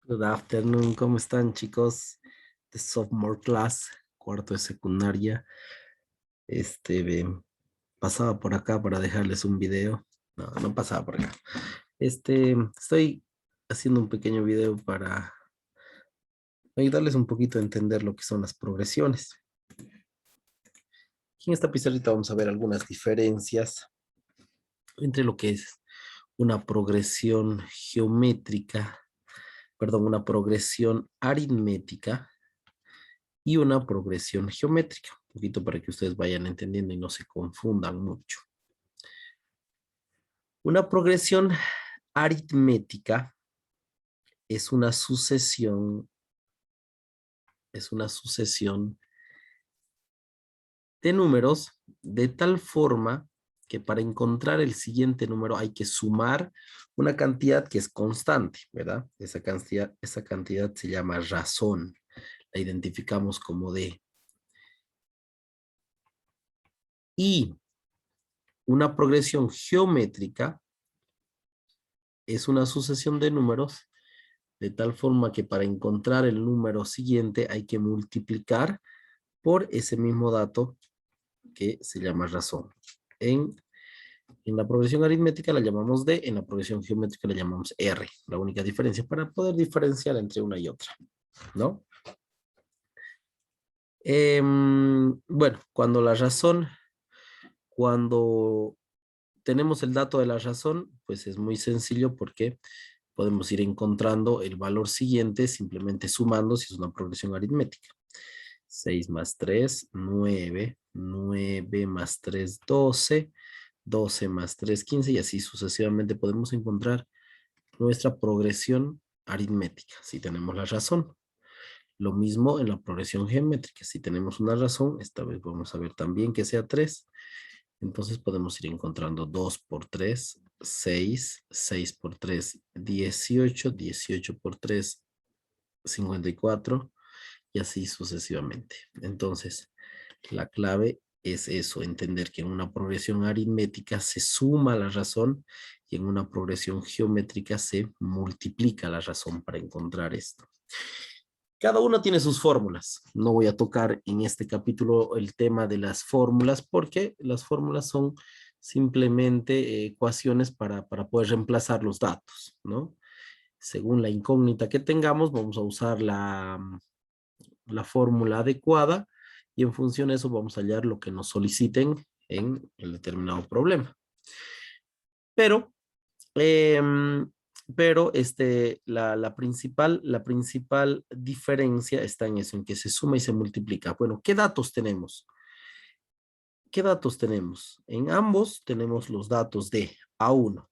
Good afternoon, ¿cómo están, chicos? De sophomore class, cuarto de secundaria. Pasaba por acá para dejarles un video. No, no pasaba por acá. Estoy haciendo un pequeño video para ayudarles un poquito a entender lo que son las progresiones. Aquí en esta pizarrita vamos a ver algunas diferencias entre lo que es una progresión geométrica, perdón, una progresión aritmética y una progresión geométrica. Un poquito para que ustedes vayan entendiendo y no se confundan mucho. Una progresión aritmética es una sucesión de números de tal forma que para encontrar el siguiente número hay que sumar una cantidad que es constante, ¿verdad? Esa cantidad se llama razón. La identificamos como D. Y una progresión geométrica es una sucesión de números de tal forma que para encontrar el número siguiente hay que multiplicar por ese mismo dato que se llama razón. En la progresión aritmética la llamamos D, en la progresión geométrica la llamamos R. La única diferencia para poder diferenciar entre una y otra, ¿no? Bueno, cuando tenemos el dato de la razón, pues es muy sencillo porque podemos ir encontrando el valor siguiente simplemente sumando si es una progresión aritmética. 6 más 3, 9, 9 más 3, 12, 12 más 3, 15 y así sucesivamente podemos encontrar nuestra progresión aritmética si tenemos la razón. Lo mismo en la progresión geométrica. Si tenemos una razón, esta vez vamos a ver también que sea 3. Entonces podemos ir encontrando 2 por 3, 6, 6 por 3, 18, 18 por 3, 54 y así sucesivamente. Entonces, la clave es eso, entender que en una progresión aritmética se suma la razón y en una progresión geométrica se multiplica la razón para encontrar esto. Cada uno tiene sus fórmulas. No voy a tocar en este capítulo el tema de las fórmulas porque las fórmulas son simplemente ecuaciones para poder reemplazar los datos, ¿no? Según la incógnita que tengamos, vamos a usar la fórmula adecuada y en función de eso vamos a hallar lo que nos soliciten en el determinado problema. Pero, la principal diferencia está en eso, en que se suma y se multiplica. Bueno, ¿qué datos tenemos? ¿Qué datos tenemos? En ambos tenemos los datos de A1.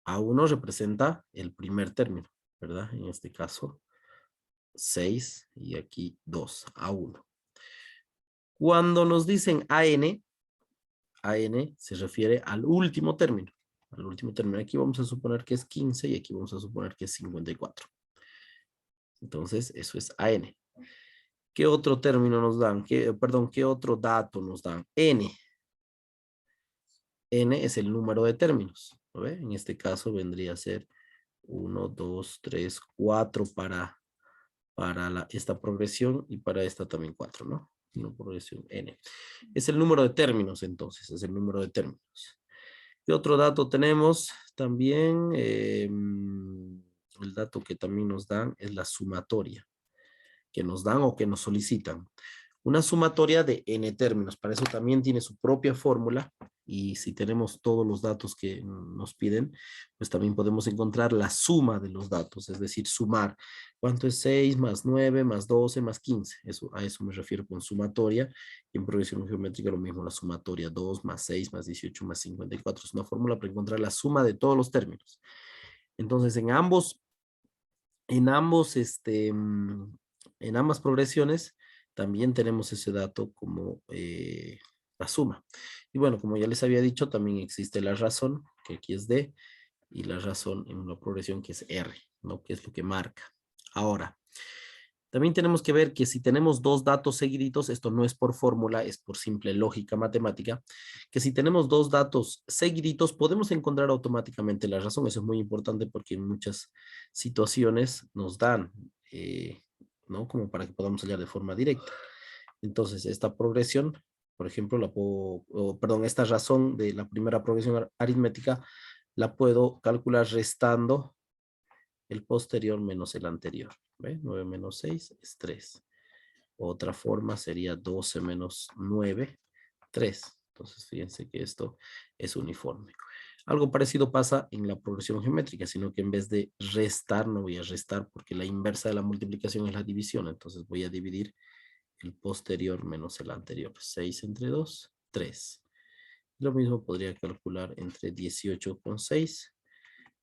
A1 representa el primer término, ¿verdad? En este caso, 6 y aquí 2, A1. Cuando nos dicen AN se refiere al último término. Al último término. Aquí vamos a suponer que es 15 y aquí vamos a suponer que es 54. Entonces, eso es AN. ¿Qué otro término nos dan? ¿Qué otro dato nos dan? N. N es el número de términos. ¿No ve? En este caso vendría a ser 1, 2, 3, 4 para esta progresión y para esta también 4, ¿no? Una progresión N. Es el número de términos, entonces, es el número de términos. ¿Qué otro dato tenemos? También el dato que también nos dan es la sumatoria, que nos dan o que nos solicitan. Una sumatoria de n términos, para eso también tiene su propia fórmula y si tenemos todos los datos que nos piden, pues también podemos encontrar la suma de los datos, es decir, sumar. ¿Cuánto es 6 más 9 más 12 más 15? A eso me refiero con sumatoria. Y en progresión geométrica lo mismo, la sumatoria 2 más 6 más 18 más 54. Es una fórmula para encontrar la suma de todos los términos. Entonces, en ambos, en ambas progresiones también tenemos ese dato como la suma. Y bueno, como ya les había dicho, también existe la razón, que aquí es D, y la razón en una progresión que es R, ¿no? Que es lo que marca. Ahora, También tenemos que ver que si tenemos dos datos seguiditos, esto no es por fórmula, es por simple lógica matemática, que si tenemos dos datos seguiditos, podemos encontrar automáticamente la razón. Eso es muy importante porque en muchas situaciones nos dan, ¿no? Como para que podamos hallar de forma directa. Entonces, esta progresión, por ejemplo, perdón, esta razón de la primera progresión aritmética, la puedo calcular restando el posterior menos el anterior. ¿Ve? 9 menos 6 es 3. Otra forma sería 12 menos 9, 3. Entonces, fíjense que esto es uniforme. Algo parecido pasa en la progresión geométrica, sino que en vez de restar, no voy a restar porque la inversa de la multiplicación es la división. Entonces voy a dividir el posterior menos el anterior. 6 entre 2, 3. Lo mismo podría calcular entre 18 con 6.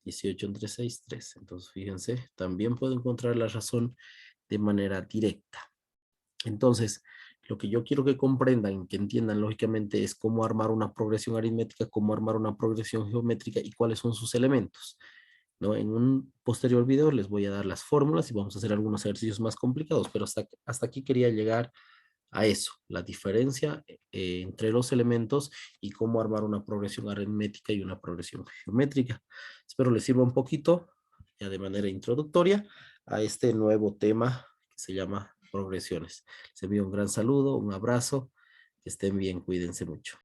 18 entre 6, 3. Entonces, fíjense, también puedo encontrar la razón de manera directa. Entonces, lo que yo quiero que comprendan, que entiendan lógicamente es cómo armar una progresión aritmética, cómo armar una progresión geométrica y cuáles son sus elementos, ¿no? En un posterior video les voy a dar las fórmulas y vamos a hacer algunos ejercicios más complicados, pero hasta aquí quería llegar a eso, la diferencia entre los elementos y cómo armar una progresión aritmética y una progresión geométrica. Espero les sirva un poquito, ya de manera introductoria, a este nuevo tema que se llama progresiones. Les envío un gran saludo, un abrazo, que estén bien, cuídense mucho.